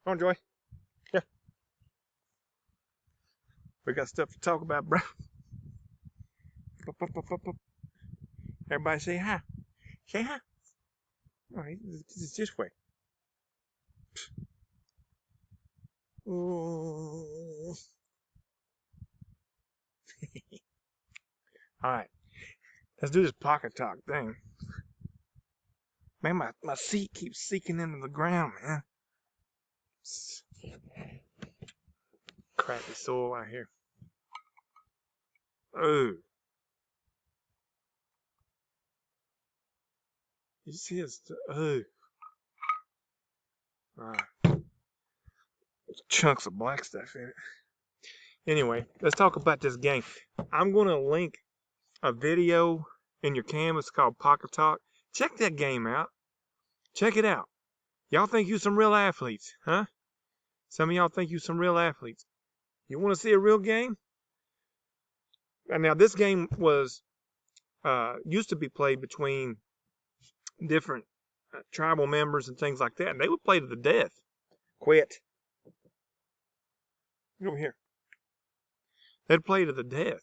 Come on, Joy. Yeah. We got stuff to talk about, bro. Up, up, up, up, up. Everybody say hi. Say hi. All right, it's this way. Ooh. All right, let's do this pocket talk thing. Man, my seat keeps sinking into the ground, man. Crappy soil out here. Oh, you see this? Oh, chunks of black stuff in it. Anyway, let's talk about this game. I'm going to link a video in your canvas called Pocket Talk. Check that game out. Check it out. Y'all think you some real athletes, huh? Some of y'all think you some real athletes. You want to see a real game? And now this game was used to be played between different tribal members and things like that, and they would play to the death. Quit. Get over here. They'd play to the death.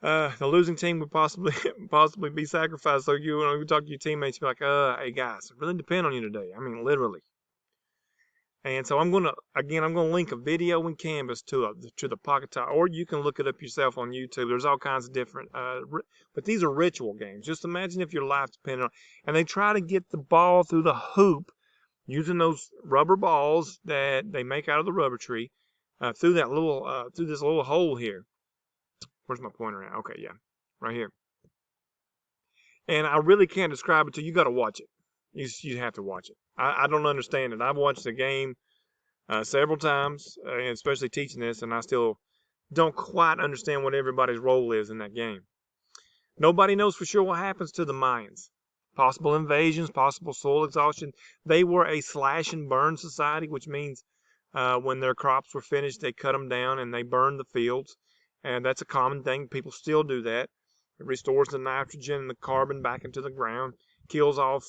The losing team would possibly be sacrificed. So you talk to your teammates, you're like, hey guys, I really depend on you today. I mean, literally. And so I'm gonna link a video in Canvas to the Pocket Talk, or you can look it up yourself on YouTube. There's all kinds of different, but these are ritual games. Just imagine if your life depended on, and they try to get the ball through the hoop using those rubber balls that they make out of the rubber tree, through that little, through this little hole here. Where's my pointer at? Okay, yeah, right here. And I really can't describe it to you. You got to watch it. You have to watch it. I don't understand it. I've watched the game several times, and especially teaching this, and I still don't quite understand what everybody's role is in that game. Nobody knows for sure what happens to the Mayans. Possible invasions, possible soil exhaustion. They were a slash and burn society, which means when their crops were finished, they cut them down and they burned the fields. And that's a common thing. People still do that. It restores the nitrogen and the carbon back into the ground, kills off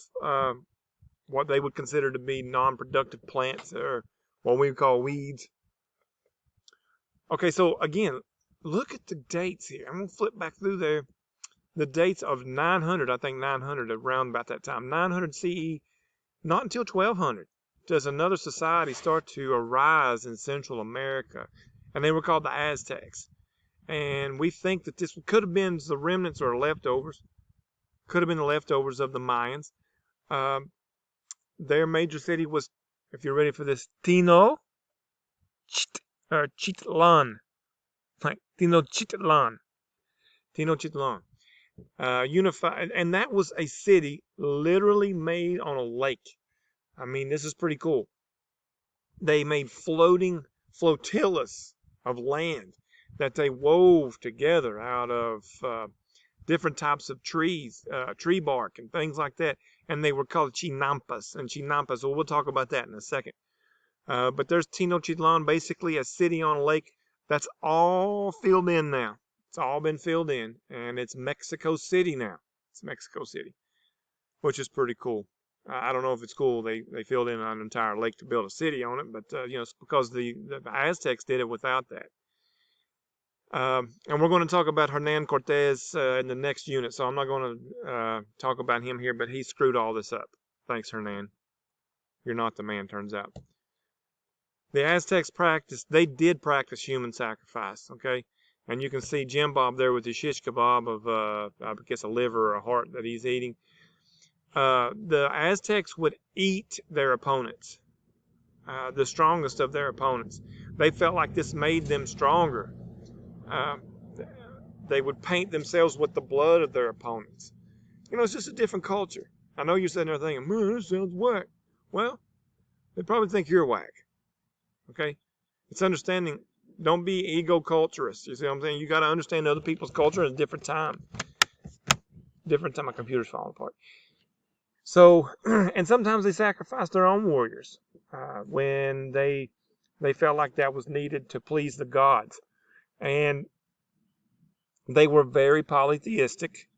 what they would consider to be non-productive plants, or what we call weeds. Okay, so again, look at the dates here. I'm going to flip back through there. The dates of 900, I think 900, around about that time. 900 CE, not until 1200 does another society start to arise in Central America. And they were called the Aztecs. And we think that this could have been the remnants or leftovers. Could have been the leftovers of the Mayans. Their major city was, if you're ready for this, Tenochtitlan. Like Tenochtitlan. Tenochtitlan. Unified, and that was a city literally made on a lake. I mean, this is pretty cool. They made floating flotillas of land that they wove together out of different types of trees, tree bark and things like that. And they were called chinampas. And chinampas, well, we'll talk about that in a second. But there's Tenochtitlan, basically a city on a lake. That's all filled in now. It's all been filled in, and it's Mexico City now. It's Mexico City, which is pretty cool. I don't know if it's cool they filled in an entire lake to build a city on it, but it's because the Aztecs did it without that. And we're going to talk about Hernan Cortez in the next unit, so I'm not going to talk about him here, but he screwed all this up. Thanks, Hernan. You're not the man, turns out. The Aztecs did practice human sacrifice, okay? And you can see Jim Bob there with his shish kebab of, I guess, a liver or a heart that he's eating. The Aztecs would eat their opponents, the strongest of their opponents. They felt like this made them stronger. They would paint themselves with the blood of their opponents. It's just a different culture. I know you're sitting there thinking, man, this sounds whack. Well, they probably think you're whack. Okay? It's understanding. Don't be ego culturist. You see what I'm saying? You got to understand other people's culture at a different time. Different time. My computer's falling apart. So, and sometimes they sacrifice their own warriors when they felt like that was needed to please the gods. And they were very polytheistic.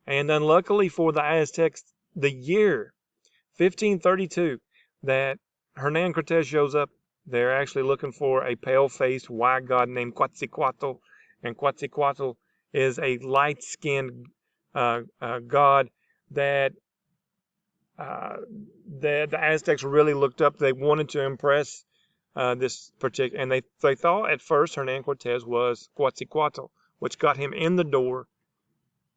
And unluckily for the Aztecs, the year 1532 that Hernan Cortez shows up. They're actually looking for a pale-faced white god named Quetzalcoatl, and Quetzalcoatl is a light-skinned god that that the Aztecs really looked up. They wanted to impress this particular, and they thought at first Hernan Cortez was Quetzalcoatl, which got him in the door.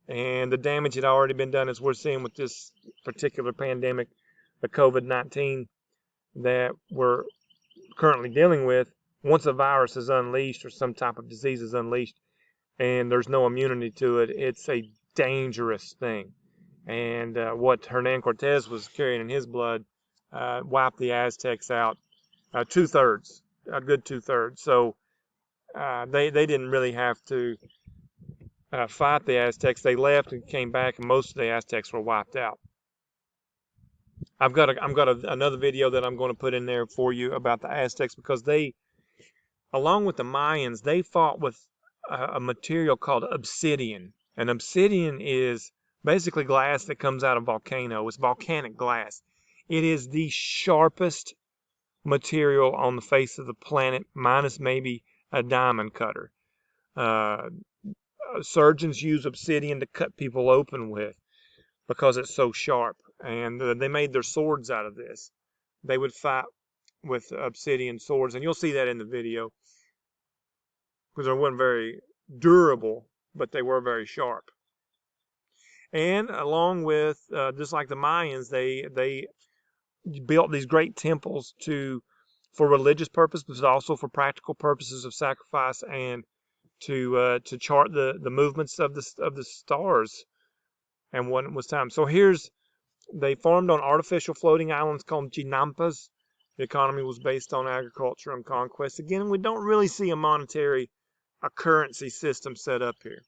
And the damage had already been done, as we're seeing with this particular pandemic, the COVID-19 that we're currently dealing with. Once a virus is unleashed or some type of disease is unleashed and there's no immunity to it, it's a dangerous thing. And what Hernan Cortez was carrying in his blood wiped the Aztecs out, two-thirds, a good two-thirds. So they didn't really have to fight the Aztecs. They left and came back, and most of the Aztecs were wiped out. I've got another video that I'm going to put in there for you about the Aztecs, because they, along with the Mayans, they fought with a material called obsidian. And obsidian is basically glass that comes out of volcano. It's volcanic glass. It is the sharpest material on the face of the planet, minus maybe a diamond cutter. Surgeons use obsidian to cut people open with because it's so sharp. And they made their swords out of this. They would fight with obsidian swords, and you'll see that in the video, because they weren't very durable, but they were very sharp. And along with, just like the Mayans, they built these great temples for religious purposes, but also for practical purposes of sacrifice and to chart the movements of the stars and when it was time. So they formed on artificial floating islands called chinampas. The economy was based on agriculture and conquest. Again, we don't really see a currency system set up here.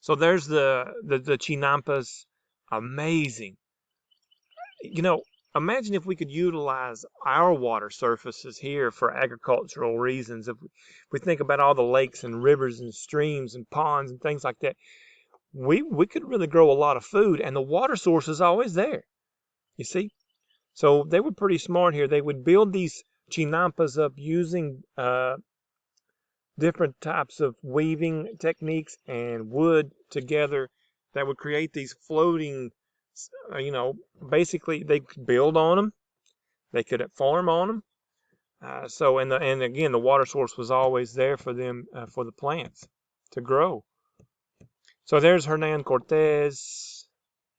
So there's the chinampas. Amazing. You know, imagine if we could utilize our water surfaces here for agricultural reasons. If we think about all the lakes and rivers and streams and ponds and things like that, we could really grow a lot of food, and the water source is always there, you see. So they were pretty smart here. They would build these chinampas up using different types of weaving techniques and wood together that would create these floating, basically they could build on them, they could farm on them. And again, the water source was always there for them, for the plants to grow. So there's Hernan Cortez.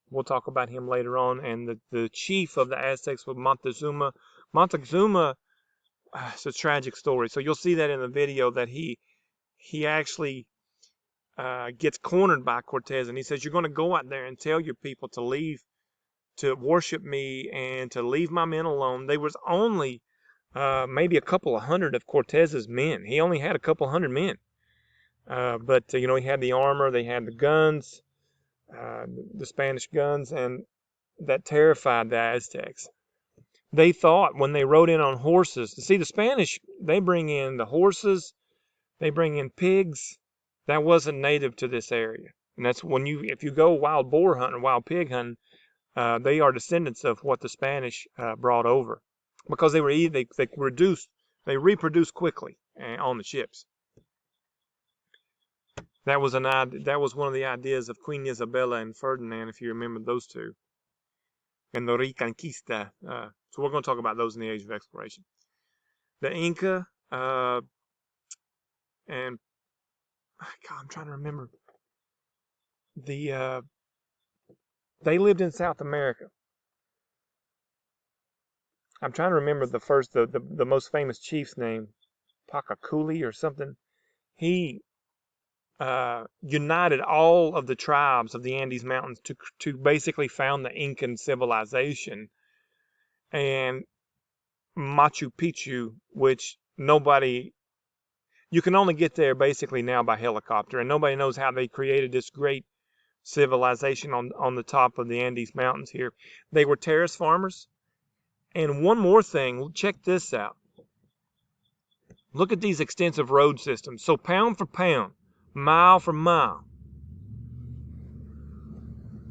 We'll talk about him later on. And the chief of the Aztecs was Montezuma. Montezuma, it's a tragic story. So you'll see that in the video that he actually gets cornered by Cortez. And he says, you're going to go out there and tell your people to leave, to worship me, and to leave my men alone. There was only maybe a couple of hundred of Cortez's men. He only had a couple hundred men. But he had the armor, they had the guns, the Spanish guns, and that terrified the Aztecs. They thought when they rode in on horses, see, the Spanish, they bring in the horses, they bring in pigs. That wasn't native to this area. And that's if you go wild boar hunting, wild pig hunting, they are descendants of what the Spanish brought over, because they reproduced quickly on the ships. That was one of the ideas of Queen Isabella and Ferdinand, if you remember those two, and the Reconquista. So we're going to talk about those in the Age of Exploration. The Inca, and God, I'm trying to remember. They lived in South America. I'm trying to remember the most famous chief's name, Pacaculi or something. He united all of the tribes of the Andes Mountains to basically found the Incan civilization. And Machu Picchu, which you can only get there basically now by helicopter, and nobody knows how they created this great civilization on the top of the Andes Mountains here. They were terrace farmers. And one more thing, check this out. Look at these extensive road systems. So pound for pound, mile for mile,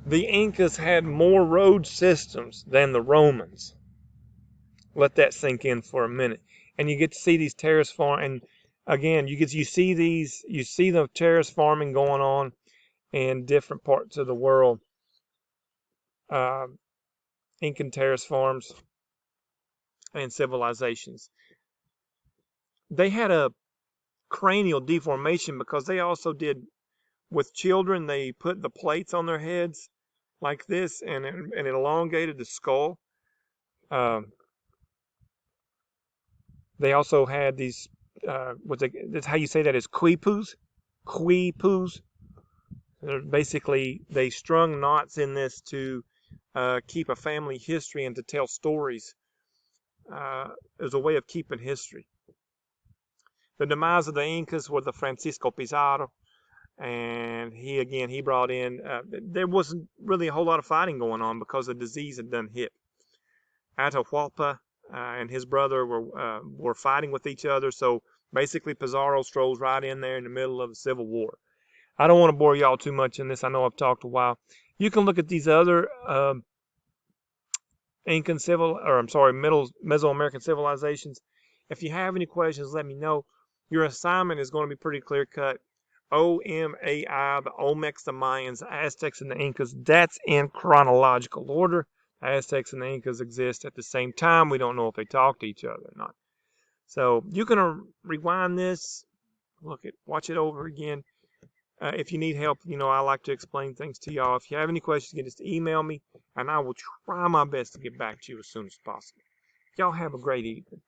the Incas had more road systems than the Romans. Let that sink in for a minute. And you get to see these terrace farm, and again, you see the terrace farming going on in different parts of the world. Uh, Incan terrace farms and civilizations. They had a cranial deformation because they also did with children. They put the plates on their heads like this, and it elongated the skull. Um, they also had these. That's how you say that is quipus. Quipus. Basically, they strung knots in this to keep a family history and to tell stories. As a way of keeping history. The demise of the Incas was the Francisco Pizarro, and he brought in. There wasn't really a whole lot of fighting going on because the disease had done hit. Atahualpa and his brother were fighting with each other, so basically Pizarro strolls right in there in the middle of the Civil War. I don't want to bore y'all too much in this. I know I've talked a while. You can look at these other middle Mesoamerican civilizations. If you have any questions, let me know. Your assignment is going to be pretty clear cut. OMAI, the Olmecs, the Mayans, the Aztecs, and the Incas. That's in chronological order. The Aztecs and the Incas exist at the same time. We don't know if they talk to each other or not. So you can rewind this, watch it over again. If you need help, I like to explain things to y'all. If you have any questions, you can just email me, and I will try my best to get back to you as soon as possible. Y'all have a great evening.